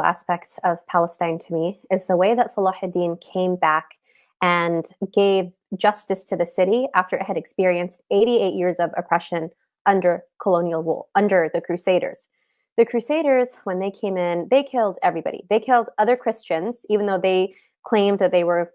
aspects of Palestine to me is the way that Salah ad-Din came back and gave justice to the city after it had experienced 88 years of oppression under colonial rule, under the Crusaders. The Crusaders, when they came in, they killed everybody. They killed other Christians, even though they claimed that they were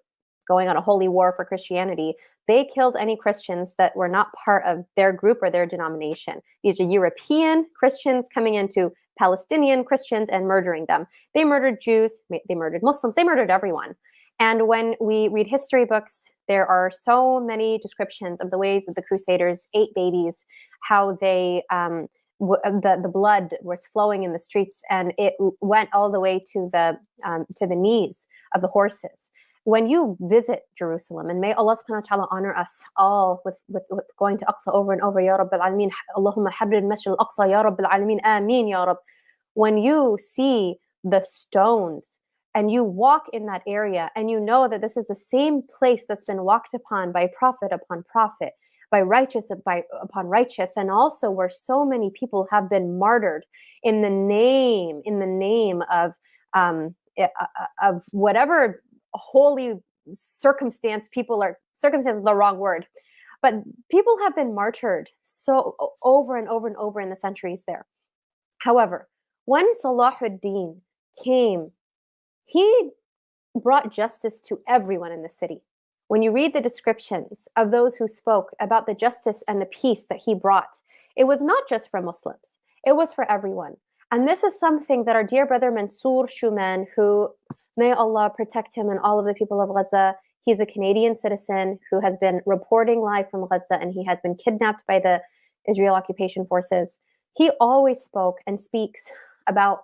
going on a holy war for Christianity. They killed any Christians that were not part of their group or their denomination. These are European Christians coming into Palestinian Christians and murdering them. They murdered Jews, they murdered Muslims, they murdered everyone. And when we read history books, there are so many descriptions of the ways that the Crusaders ate babies, how they the blood was flowing in the streets, and it went all the way to the knees of the horses. When you visit Jerusalem, and may Allah subhanahu wa ta'ala honor us all with going to Aqsa over and over, Ya Rabb al-Alameen, Allahumma habrid masjid al-Aqsa, Ya Rabb al-Alameen, Ameen, Ya Rabb. When you see the stones and you walk in that area and you know that this is the same place that's been walked upon by prophet upon prophet, by righteous upon righteous, and also where so many people have been martyred in the name of whatever holy circumstance circumstance is the wrong word, but people have been martyred so over and over and over in the centuries there. However, when Salah ad-Din came, he brought justice to everyone in the city. When you read the descriptions of those who spoke about the justice and the peace that he brought, it was not just for Muslims, it was for everyone. And this is something that our dear brother Mansour Shuman, who may Allah protect him and all of the people of Gaza, he's a Canadian citizen who has been reporting live from Gaza, and he has been kidnapped by the Israel occupation forces. He always spoke and speaks about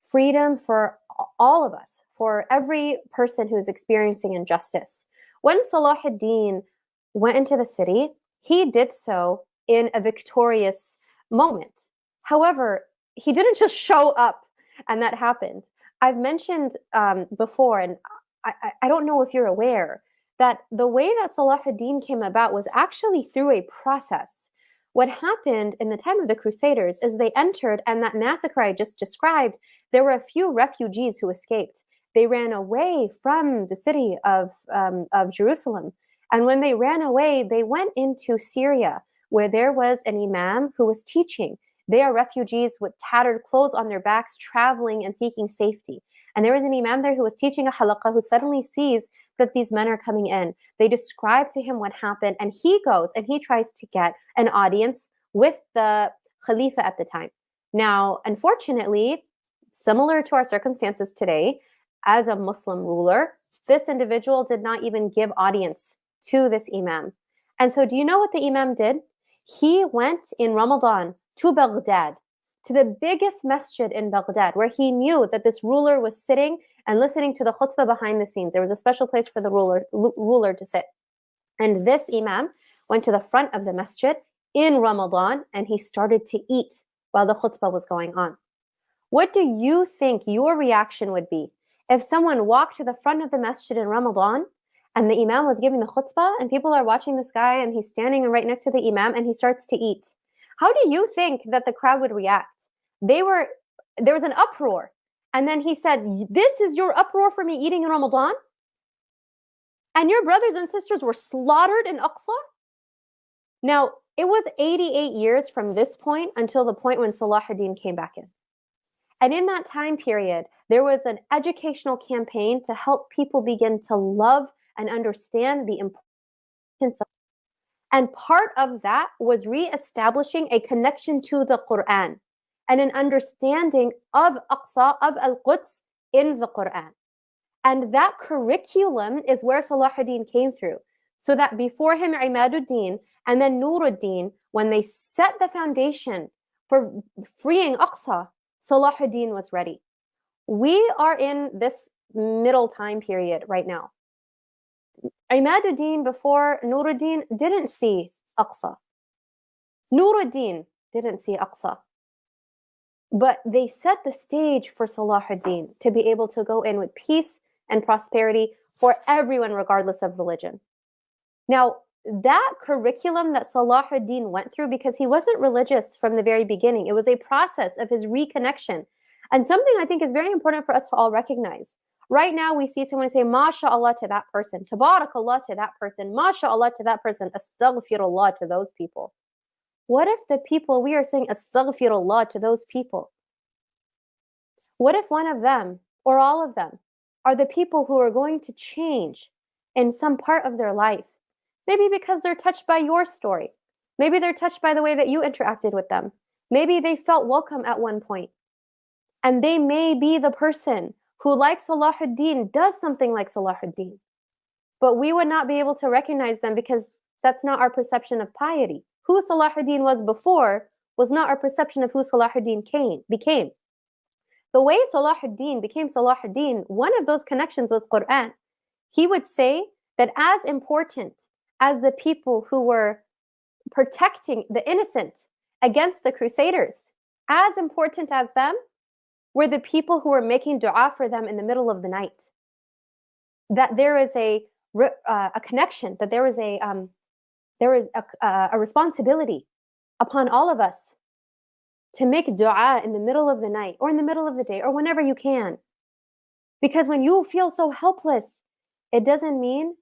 freedom for all of us, for every person who is experiencing injustice. When Salah ad-Din went into the city, he did so in a victorious moment. However, he didn't just show up and that happened. I've mentioned before, and I don't know if you're aware, that the way that Salah ad-Din came about was actually through a process. What happened in the time of the Crusaders is they entered, and that massacre I just described, there were a few refugees who escaped. They ran away from the city of Jerusalem. And when they ran away, they went into Syria, where there was an imam who was teaching. They are refugees with tattered clothes on their backs, traveling and seeking safety. And there was an imam there who was teaching a halaqah who suddenly sees that these men are coming in. They describe to him what happened, and he goes and he tries to get an audience with the Khalifa at the time. Now, unfortunately, similar to our circumstances today, as a Muslim ruler, this individual did not even give audience to this imam. And so do you know what the imam did? He went in Ramadan to Baghdad, to the biggest masjid in Baghdad, where he knew that this ruler was sitting and listening to the khutbah behind the scenes. There was a special place for the ruler to sit. And this imam went to the front of the masjid in Ramadan, and he started to eat while the khutbah was going on. What do you think your reaction would be if someone walked to the front of the masjid in Ramadan and the imam was giving the khutbah and people are watching this guy and he's standing right next to the imam and he starts to eat? How do you think that the crowd would react? There was an uproar. And then he said, "This is your uproar for me eating in Ramadan? And your brothers and sisters were slaughtered in Aqsa?" Now, it was 88 years from this point until the point when Salah ad-Din came back in. And in that time period, there was an educational campaign to help people begin to love and understand the importance of. And part of that was reestablishing a connection to the Quran and an understanding of Aqsa, of Al-Quds in the Quran. And that curriculum is where Salah ad-Din came through. So that before him, Imaduddin and then Nuruddin, when they set the foundation for freeing Aqsa, Salah ad-Din was ready. We are in this middle time period right now. Imaduddin before Nuruddin didn't see Aqsa. Nuruddin didn't see Aqsa. But they set the stage for Salah ad-Din to be able to go in with peace and prosperity for everyone, regardless of religion. Now, that curriculum that Salah ad-Din went through, because he wasn't religious from the very beginning, it was a process of his reconnection. And something I think is very important for us to all recognize. Right now, we see someone say, MashaAllah to that person, Tabarakallah to that person, MashaAllah to that person, Astaghfirullah to those people. What if the people we are saying Astaghfirullah to those people? What if one of them or all of them are the people who are going to change in some part of their life? Maybe because they're touched by your story. Maybe they're touched by the way that you interacted with them. Maybe they felt welcome at one point. And they may be the person who, like Salahuddin, does something like Salahuddin. But we would not be able to recognize them because that's not our perception of piety. Who Salahuddin was before was not our perception of who Salahuddin became. The way Salahuddin became Salahuddin, one of those connections was Quran. He would say that as important as the people who were protecting the innocent against the crusaders, as important as them were the people who were making dua for them in the middle of the night. That there is a connection, that there is a responsibility upon all of us to make dua in the middle of the night or in the middle of the day or whenever you can. Because when you feel so helpless, it doesn't mean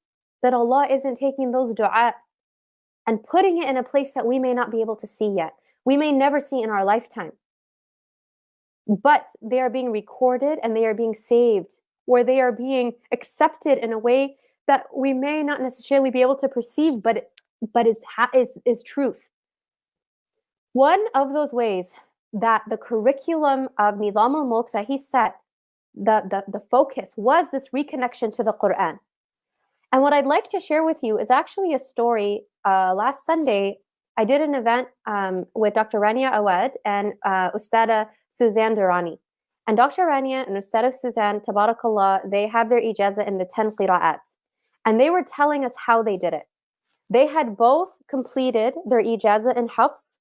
that Allah isn't taking those dua and putting it in a place that we may not be able to see yet. We may never see in our lifetime. But they are being recorded and they are being saved, or they are being accepted in a way that we may not necessarily be able to perceive, but is truth. One of those ways that the curriculum of Nizam al-Mulk that he set, the focus was this reconnection to the Quran. And what I'd like to share with you is actually a story. Last Sunday, I did an event with Dr. Rania Awad and Ustada Suzanne Durrani. And Dr. Rania and Ustada Suzanne, Tabarakallah, they have their ijazah in the 10 qira'at. And they were telling us how they did it. They had both completed their ijazah in Hafs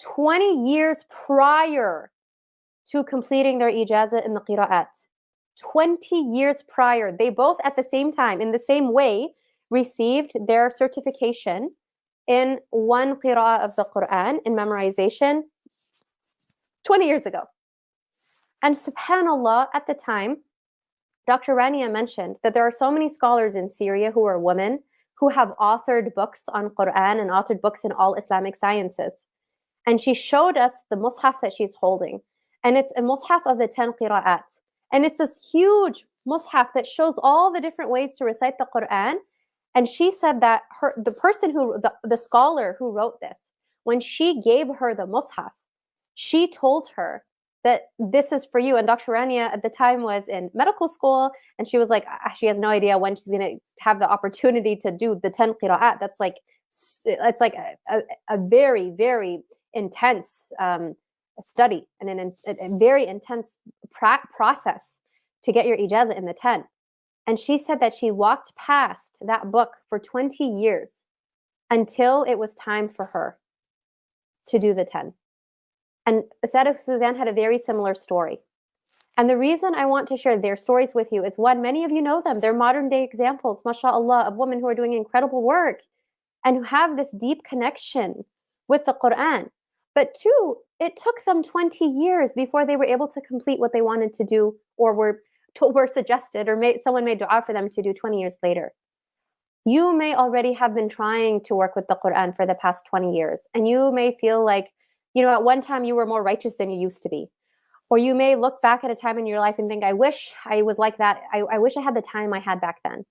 20 years prior to completing their ijazah in the qira'at. 20 years prior. They both at the same time, in the same way, received their certification in one qira'ah of the Quran, in memorization, 20 years ago. And subhanAllah, at the time, Dr. Rania mentioned that there are so many scholars in Syria who are women who have authored books on Quran and authored books in all Islamic sciences. And she showed us the mushaf that she's holding. And it's a mushaf of the 10 qira'at. And it's this huge mushaf that shows all the different ways to recite the Quran. And she said that the scholar who wrote this, when she gave her the mushaf, she told her that this is for you. And Dr. Rania at the time was in medical school, and she was like, she has no idea when she's going to have the opportunity to do the 10 qira'at. It's like a very, very intense study and a very intense process to get your ijazah in the 10. And she said that she walked past that book for 20 years until it was time for her to do the 10. And Ustada Suzanne had a very similar story. And the reason I want to share their stories with you is, one, many of you know them. They're modern day examples, mashallah, of women who are doing incredible work and who have this deep connection with the Quran. But two, it took them 20 years before they were able to complete what they wanted to do, or were suggested, or someone made dua for them to do 20 years later. You may already have been trying to work with the Quran for the past 20 years, and you may feel like, at one time you were more righteous than you used to be. Or you may look back at a time in your life and think, I wish I was like that. I wish I had the time I had back then.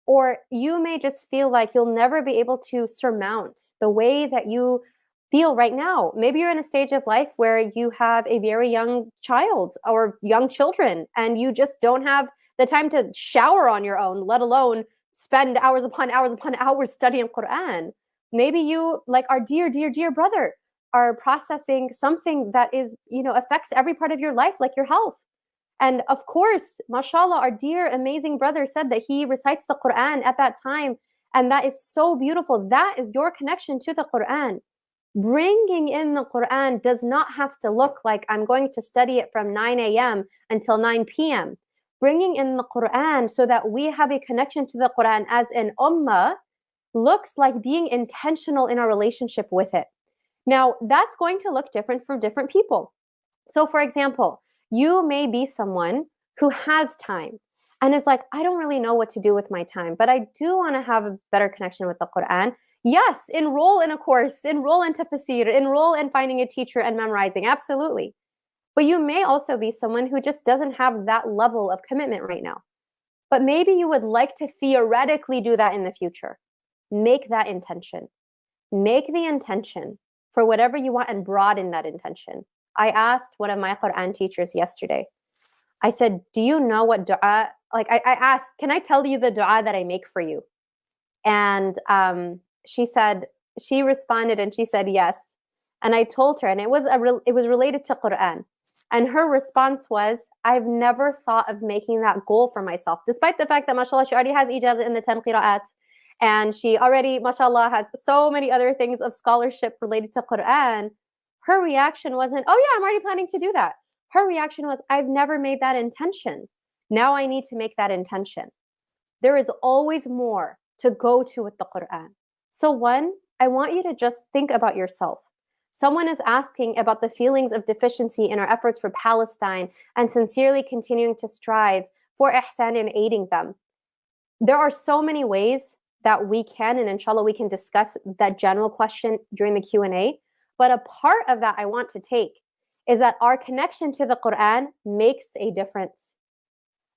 Or you may just feel like you'll never be able to surmount the way that you feel right now. Maybe you're in a stage of life where you have a very young child or young children, and you just don't have the time to shower on your own, let alone spend hours upon hours upon hours studying Quran. Maybe you, like our dear, dear, dear brother, are processing something that is, affects every part of your life, like your health. And of course, mashallah, our dear, amazing brother said that he recites the Quran at that time. And that is so beautiful. That is your connection to the Quran. Bringing in the Quran does not have to look like I'm going to study it from 9 a.m. until 9 p.m. Bringing in the Quran so that we have a connection to the Quran as an ummah looks like being intentional in our relationship with it. Now, that's going to look different for different people. So, for example, You may be someone who has time and is like, I don't really know what to do with my time, but I do want to have a better connection with the Quran. Yes, enroll in a course, enroll in tafsir, enroll in finding a teacher and memorizing. Absolutely. But you may also be someone who just doesn't have that level of commitment right now. But maybe you would like to theoretically do that in the future. Make that intention. Make the intention for whatever you want and broaden that intention. I asked one of my Quran teachers yesterday, I said, do you know what dua, like I asked, can I tell you the dua that I make for you? And she responded and she said yes. And I told her, and it was related to Quran. And her response was, I've never thought of making that goal for myself, despite the fact that, mashallah, she already has ijazah in the 10 qira'at. And she already, mashallah, has so many other things of scholarship related to Quran. Her reaction wasn't, oh yeah, I'm already planning to do that. Her reaction was, I've never made that intention. Now I need to make that intention. There is always more to go to with the Quran. So one, I want you to just think about yourself. Someone is asking about the feelings of deficiency in our efforts for Palestine and sincerely continuing to strive for ihsan and aiding them. There are so many ways that we can, and inshallah we can discuss that general question during the Q&A. But a part of that I want to take is that our connection to the Quran makes a difference.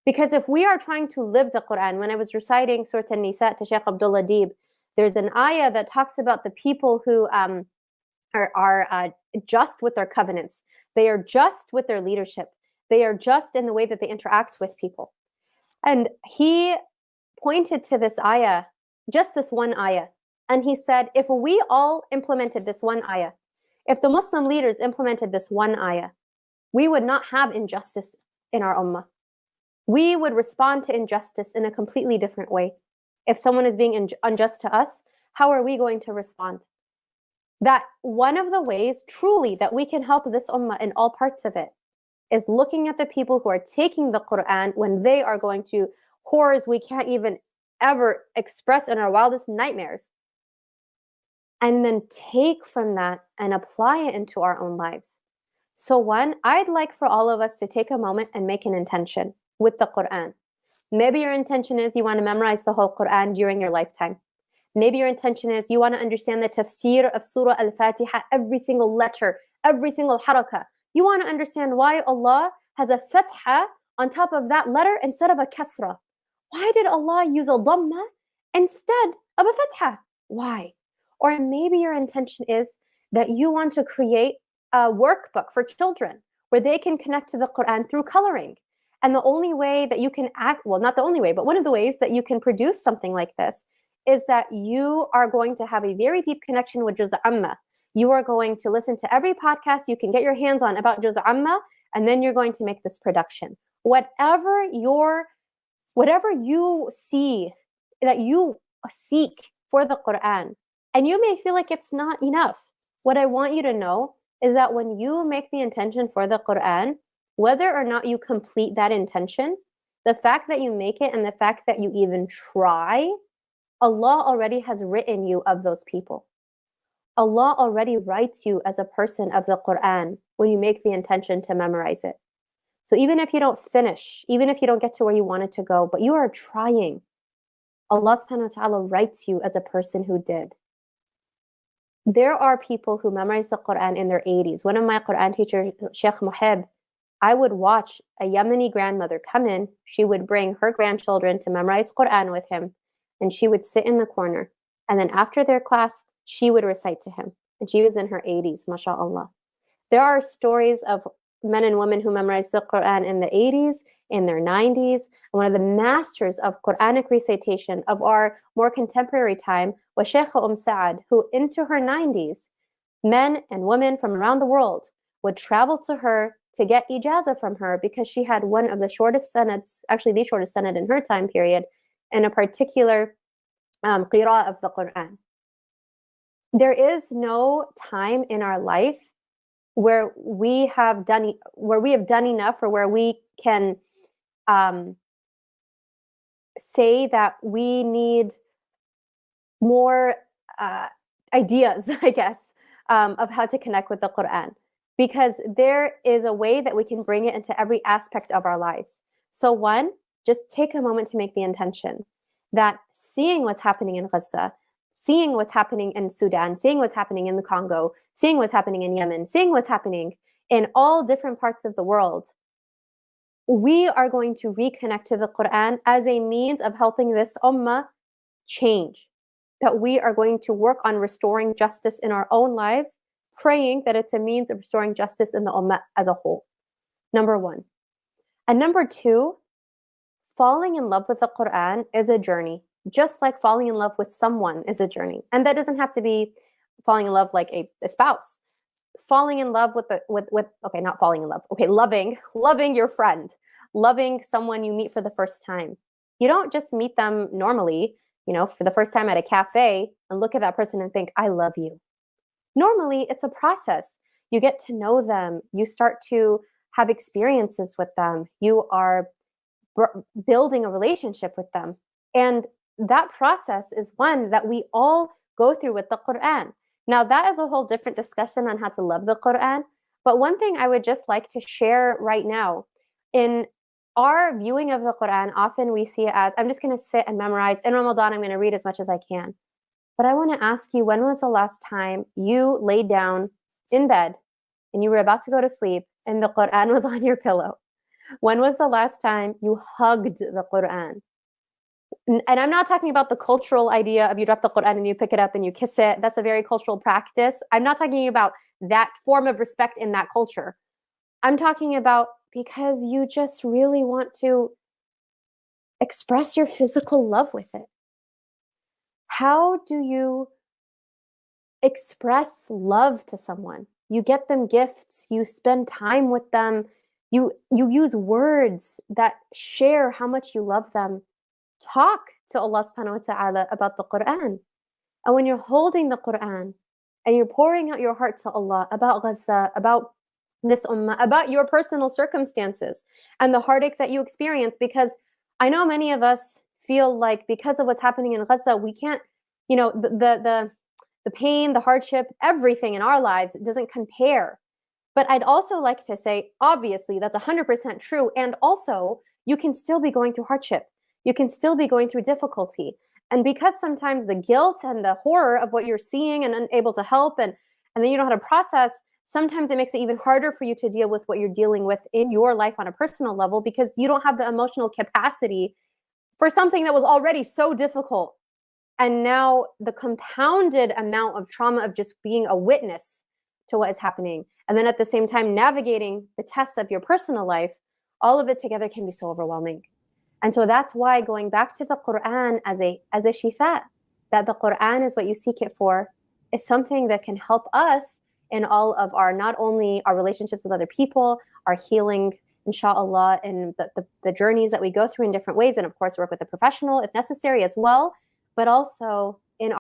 Because if we are trying to live the Quran, when I was reciting Surah An-Nisa to Sheikh Abdullah Deeb, there's an ayah that talks about the people who are just with their covenants. They are just with their leadership. They are just in the way that they interact with people. And he pointed to this ayah, just this one ayah. And he said, if we all implemented this one ayah, if the Muslim leaders implemented this one ayah, we would not have injustice in our ummah. We would respond to injustice in a completely different way. If someone is being unjust to us, how are we going to respond? That one of the ways truly that we can help this ummah in all parts of it is looking at the people who are taking the Quran when they are going to horrors we can't even ever express in our wildest nightmares, and then take from that and apply it into our own lives. So one, I'd like for all of us to take a moment and make an intention with the Quran. Maybe your intention is you want to memorize the whole Quran during your lifetime. Maybe your intention is you want to understand the tafsir of Surah Al-Fatiha, every single letter, every single harakah. You want to understand why Allah has a fatha on top of that letter instead of a kasra. Why did Allah use a dhamma instead of a fatha? Why? Or maybe your intention is that you want to create a workbook for children where they can connect to the Quran through coloring. And the only way that you can not the only way, but one of the ways that you can produce something like this is that you are going to have a very deep connection with Juz' Amma. You are going to listen to every podcast you can get your hands on about Juz' Amma, and then you're going to make this production. Whatever you see that you seek for the Quran, and you may feel like it's not enough. What I want you to know is that when you make the intention for the Quran, whether or not you complete that intention, the fact that you make it and the fact that you even try, Allah already has written you of those people. Allah already writes you as a person of the Quran when you make the intention to memorize it. So even if you don't finish, even if you don't get to where you wanted to go, but you are trying, Allah subhanahu wa ta'ala writes you as a person who did. There are people who memorize the Quran in their 80s. One of my Quran teachers, Sheikh Muhib, I would watch a Yemeni grandmother come in. She would bring her grandchildren to memorize Quran with him, and she would sit in the corner. And then after their class, she would recite to him. And she was in her 80s, mashallah. There are stories of men and women who memorized the Quran in the 80s, in their 90s. And one of the masters of Quranic recitation of our more contemporary time was Sheikha Saad, who into her 90s, men and women from around the world would travel to her to get ijazah from her because she had one of the shortest sanads, actually the shortest sanad in her time period, in a particular qira'ah of the Quran. There is no time in our life where we have done enough, or where we can say that we need more ideas, I guess, of how to connect with the Quran. because there is a way that we can bring it into every aspect of our lives. So one, just take a moment to make the intention that seeing what's happening in Gaza, seeing what's happening in Sudan, seeing what's happening in the Congo, seeing what's happening in Yemen, seeing what's happening in all different parts of the world, we are going to reconnect to the Quran as a means of helping this ummah change. That we are going to work on restoring justice in our own lives, praying that it's a means of restoring justice in the ummah as a whole. Number one. And number two, falling in love with the Quran is a journey, just like falling in love with someone is a journey. And that doesn't have to be falling in love like a spouse. Falling in love with okay, not falling in love. Okay, loving your friend, loving someone you meet for the first time. You don't just meet them normally, for the first time at a cafe and look at that person and think, I love you. Normally, it's a process. You get to know them. You start to have experiences with them. You are building a relationship with them. And that process is one that we all go through with the Quran. Now, that is a whole different discussion on how to love the Quran. But one thing I would just like to share right now, in our viewing of the Quran, often we see it as, I'm just going to sit and memorize. In Ramadan, I'm going to read as much as I can. But I want to ask you, when was the last time you laid down in bed and you were about to go to sleep and the Quran was on your pillow? When was the last time you hugged the Quran? And I'm not talking about the cultural idea of you drop the Quran and you pick it up and you kiss it. That's a very cultural practice. I'm not talking about that form of respect in that culture. I'm talking about because you just really want to express your physical love with it. How do you express love to someone? You get them gifts, you spend time with them, you use words that share how much you love them. Talk to Allah subhanahu wa ta'ala about the Quran. And when you're holding the Quran and you're pouring out your heart to Allah about Gaza, about this ummah, about your personal circumstances and the heartache that you experience, because I know many of us feel like because of what's happening in Gaza, we can't, the pain, the hardship, everything in our lives doesn't compare. But I'd also like to say, obviously, that's 100% true. And also, you can still be going through hardship. You can still be going through difficulty. And because sometimes the guilt and the horror of what you're seeing and unable to help, and then you don't know how to process, sometimes it makes it even harder for you to deal with what you're dealing with in your life on a personal level, because you don't have the emotional capacity for something that was already so difficult. And now the compounded amount of trauma of just being a witness to what is happening, and then at the same time navigating the tests of your personal life, all of it together can be so overwhelming. And so that's why going back to the Quran as a shifa, that the Quran is what you seek it for, is something that can help us in all of our, not only our relationships with other people, our healing, inshallah, and the journeys that we go through in different ways, and of course work with a professional if necessary as well, but also